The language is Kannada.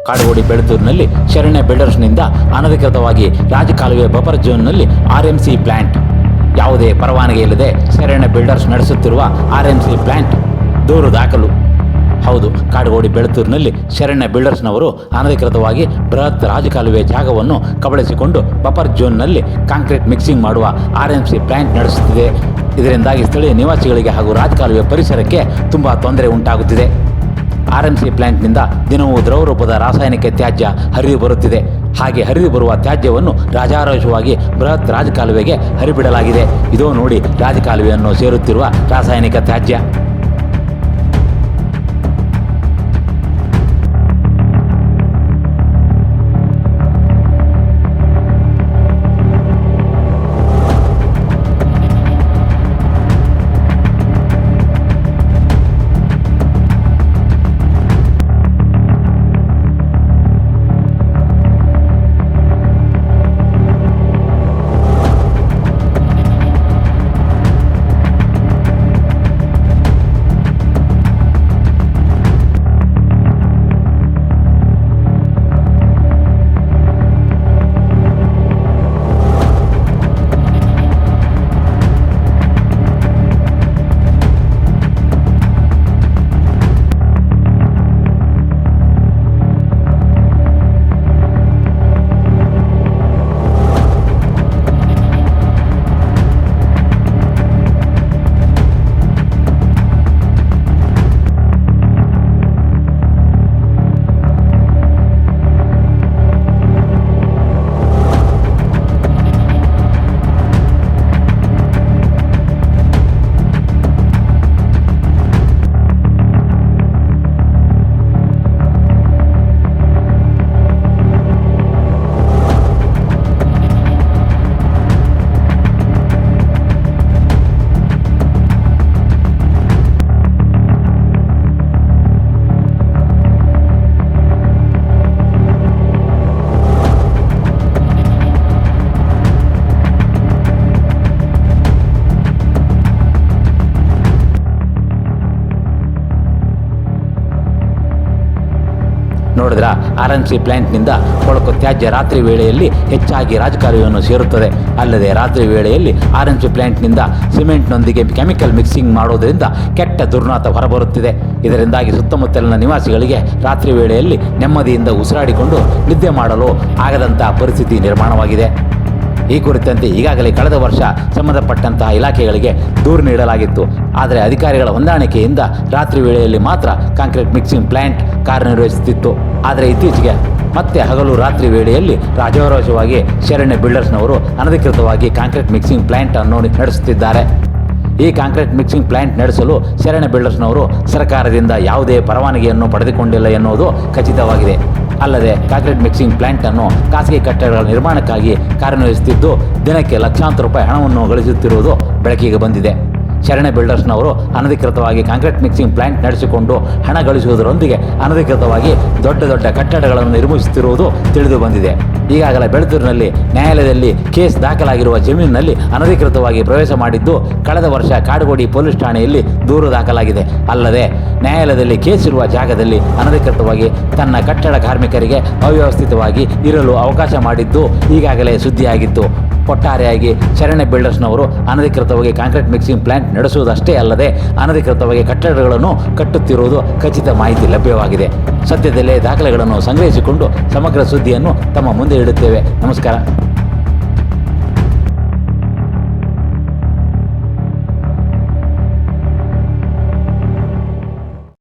ಕಾಡುಗೋಡಿ ಬೆಳತೂರಿನಲ್ಲಿ ಶರಣ್ಯ ಬಿಲ್ಡರ್ಸ್ನಿಂದ ಅನಧಿಕೃತವಾಗಿ ರಾಜಕಾಲುವೆ ಬಫರ್ ಝೋನ್ನಲ್ಲಿ ಆರ್ಎಂಸಿ ಪ್ಲಾಂಟ್. ಯಾವುದೇ ಪರವಾನಗಿ ಇಲ್ಲದೆ ಶರಣ್ಯ ಬಿಲ್ಡರ್ಸ್ ನಡೆಸುತ್ತಿರುವ ಆರ್ಎಂಸಿ ಪ್ಲಾಂಟ್ ದೂರು ದಾಖಲು. ಹೌದು, ಕಾಡುಗೋಡಿ ಬೆಳತೂರಿನಲ್ಲಿ ಶರಣ್ಯ ಬಿಲ್ಡರ್ಸ್ನವರು ಅನಧಿಕೃತವಾಗಿ ಬೃಹತ್ ರಾಜಕಾಲುವೆ ಜಾಗವನ್ನು ಕಬಳಿಸಿಕೊಂಡು ಬಫರ್ ಝೋನ್ನಲ್ಲಿ ಕಾಂಕ್ರೀಟ್ ಮಿಕ್ಸಿಂಗ್ ಮಾಡುವ ಆರ್ಎಂಸಿ ಪ್ಲಾಂಟ್ ನಡೆಸುತ್ತಿದೆ. ಇದರಿಂದಾಗಿ ಸ್ಥಳೀಯ ನಿವಾಸಿಗಳಿಗೆ ಹಾಗೂ ರಾಜಕಾಲುವೆ ಪರಿಸರಕ್ಕೆ ತುಂಬ ತೊಂದರೆ ಉಂಟಾಗುತ್ತಿದೆ. ಆರ್ಎಂಸಿ ಪ್ಲಾಂಟ್ನಿಂದ ದಿನವೂ ದ್ರವರೂಪದ ರಾಸಾಯನಿಕ ತ್ಯಾಜ್ಯ ಹರಿದು ಬರುತ್ತಿದೆ. ಹಾಗೆ ಹರಿದು ಬರುವ ತ್ಯಾಜ್ಯವನ್ನು ರಾಜಾರೋಷವಾಗಿ ಬೃಹತ್ ರಾಜಕಾಲುವೆಗೆ ಹರಿಬಿಡಲಾಗಿದೆ. ಇದೋ ನೋಡಿ ರಾಜಕಾಲುವೆಯನ್ನು ಸೇರುತ್ತಿರುವ ರಾಸಾಯನಿಕ ತ್ಯಾಜ್ಯ. ನೋಡಿದ್ರ, ಆರ್ಎಂಸಿ ಪ್ಲಾಂಟ್ನಿಂದ ಕೊಳಕು ತ್ಯಾಜ್ಯ ರಾತ್ರಿ ವೇಳೆಯಲ್ಲಿ ಹೆಚ್ಚಾಗಿ ರಾಜಕಾಲುವೆಯನ್ನು ಸೇರುತ್ತದೆ. ಅಲ್ಲದೆ ರಾತ್ರಿ ವೇಳೆಯಲ್ಲಿ ಆರ್ಎಂಸಿ ಪ್ಲಾಂಟ್ನಿಂದ ಸಿಮೆಂಟ್ನೊಂದಿಗೆ ಕೆಮಿಕಲ್ ಮಿಕ್ಸಿಂಗ್ ಮಾಡೋದರಿಂದ ಕೆಟ್ಟ ದುರ್ನಾತ ಹೊರಬರುತ್ತಿದೆ. ಇದರಿಂದಾಗಿ ಸುತ್ತಮುತ್ತಲಿನ ನಿವಾಸಿಗಳಿಗೆ ರಾತ್ರಿ ವೇಳೆಯಲ್ಲಿ ನೆಮ್ಮದಿಯಿಂದ ಉಸಿರಾಡಿಕೊಂಡು ನಿದ್ದೆ ಮಾಡಲು ಆಗದಂತಹ ಪರಿಸ್ಥಿತಿ ನಿರ್ಮಾಣವಾಗಿದೆ. ಈ ಕುರಿತಂತೆ ಈಗಾಗಲೇ ಕಳೆದ ವರ್ಷ ಸಂಬಂಧಪಟ್ಟಂತಹ ಇಲಾಖೆಗಳಿಗೆ ದೂರು ನೀಡಲಾಗಿತ್ತು. ಆದರೆ ಅಧಿಕಾರಿಗಳ ಹೊಂದಾಣಿಕೆಯಿಂದ ರಾತ್ರಿ ವೇಳೆಯಲ್ಲಿ ಮಾತ್ರ ಕಾಂಕ್ರೀಟ್ ಮಿಕ್ಸಿಂಗ್ ಪ್ಲಾಂಟ್ ಕಾರ್ಯನಿರ್ವಹಿಸುತ್ತಿತ್ತು. ಆದರೆ ಇತ್ತೀಚೆಗೆ ಮತ್ತೆ ಹಗಲು ರಾತ್ರಿ ವೇಳೆಯಲ್ಲಿ ರಾಜಾರೋಷವಾಗಿ ಶರಣ್ಯ ಬಿಲ್ಡರ್ಸ್ನವರು ಅನಧಿಕೃತವಾಗಿ ಕಾಂಕ್ರೀಟ್ ಮಿಕ್ಸಿಂಗ್ ಪ್ಲಾಂಟ್ ಅನ್ನು ನಡೆಸುತ್ತಿದ್ದಾರೆ. ಈ ಕಾಂಕ್ರೀಟ್ ಮಿಕ್ಸಿಂಗ್ ಪ್ಲಾಂಟ್ ನಡೆಸಲು ಶರಣ್ಯ ಬಿಲ್ಡರ್ಸ್ನವರು ಸರ್ಕಾರದಿಂದ ಯಾವುದೇ ಪರವಾನಗಿಯನ್ನು ಪಡೆದುಕೊಂಡಿಲ್ಲ ಎನ್ನುವುದು ಖಚಿತವಾಗಿದೆ. ಅಲ್ಲದೆ ಕಾಂಕ್ರೀಟ್ ಮಿಕ್ಸಿಂಗ್ ಪ್ಲಾಂಟ್ ಅನ್ನು ಖಾಸಗಿ ಕಟ್ಟಡಗಳ ನಿರ್ಮಾಣಕ್ಕಾಗಿ ಕಾರ್ಯನಿರ್ವಹಿಸುತ್ತಿದ್ದು ದಿನಕ್ಕೆ ಲಕ್ಷಾಂತರ ರೂಪಾಯಿ ಹಣವನ್ನು ಗಳಿಸುತ್ತಿರುವುದು ಬೆಳಕಿಗೆ ಬಂದಿದೆ. ಶರಣ್ಯ ಬಿಲ್ಡರ್ಸ್ನವರು ಅನಧಿಕೃತವಾಗಿ ಕಾಂಕ್ರೀಟ್ ಮಿಕ್ಸಿಂಗ್ ಪ್ಲಾಂಟ್ ನಡೆಸಿಕೊಂಡು ಹಣ ಗಳಿಸುವುದರೊಂದಿಗೆ ಅನಧಿಕೃತವಾಗಿ ದೊಡ್ಡ ದೊಡ್ಡ ಕಟ್ಟಡಗಳನ್ನು ನಿರ್ಮಿಸುತ್ತಿರುವುದು ತಿಳಿದು ಬಂದಿದೆ. ಈಗಾಗಲೇ ಬೆಳತೂರಿನಲ್ಲಿ ನ್ಯಾಯಾಲಯದಲ್ಲಿ ಕೇಸ್ ದಾಖಲಾಗಿರುವ ಜಮೀನಿನಲ್ಲಿ ಅನಧಿಕೃತವಾಗಿ ಪ್ರವೇಶ ಮಾಡಿದ್ದು ಕಳೆದ ವರ್ಷ ಕಾಡುಗೋಡಿ ಪೊಲೀಸ್ ಠಾಣೆಯಲ್ಲಿ ದೂರು ದಾಖಲಾಗಿದೆ. ಅಲ್ಲದೆ ನ್ಯಾಯಾಲಯದಲ್ಲಿ ಕೇಸ್ ಇರುವ ಜಾಗದಲ್ಲಿ ಅನಧಿಕೃತವಾಗಿ ತನ್ನ ಕಟ್ಟಡ ಕಾರ್ಮಿಕರಿಗೆ ಅವ್ಯವಸ್ಥಿತವಾಗಿ ಇರಲು ಅವಕಾಶ ಮಾಡಿದ್ದು ಈಗಾಗಲೇ ಸುದ್ದಿಯಾಗಿತ್ತು. ಒಟ್ಟಾರೆಯಾಗಿ ಶರಣ್ಯ ಬಿಲ್ಡರ್ಸ್ನವರು ಅನಧಿಕೃತವಾಗಿ ಕಾಂಕ್ರೀಟ್ ಮಿಕ್ಸಿಂಗ್ ಪ್ಲಾಂಟ್ ನಡೆಸುವುದಷ್ಟೇ ಅಲ್ಲದೆ ಅನಧಿಕೃತವಾಗಿ ಕಟ್ಟಡಗಳನ್ನು ಕಟ್ಟುತ್ತಿರುವುದು ಖಚಿತ ಮಾಹಿತಿ ಲಭ್ಯವಾಗಿದೆ. ಸದ್ಯದಲ್ಲೇ ದಾಖಲೆಗಳನ್ನು ಸಂಗ್ರಹಿಸಿಕೊಂಡು ಸಮಗ್ರ ಸುದ್ದಿಯನ್ನು ತಮ್ಮ ಮುಂದೆ ಇಡುತ್ತೇವೆ. ನಮಸ್ಕಾರ.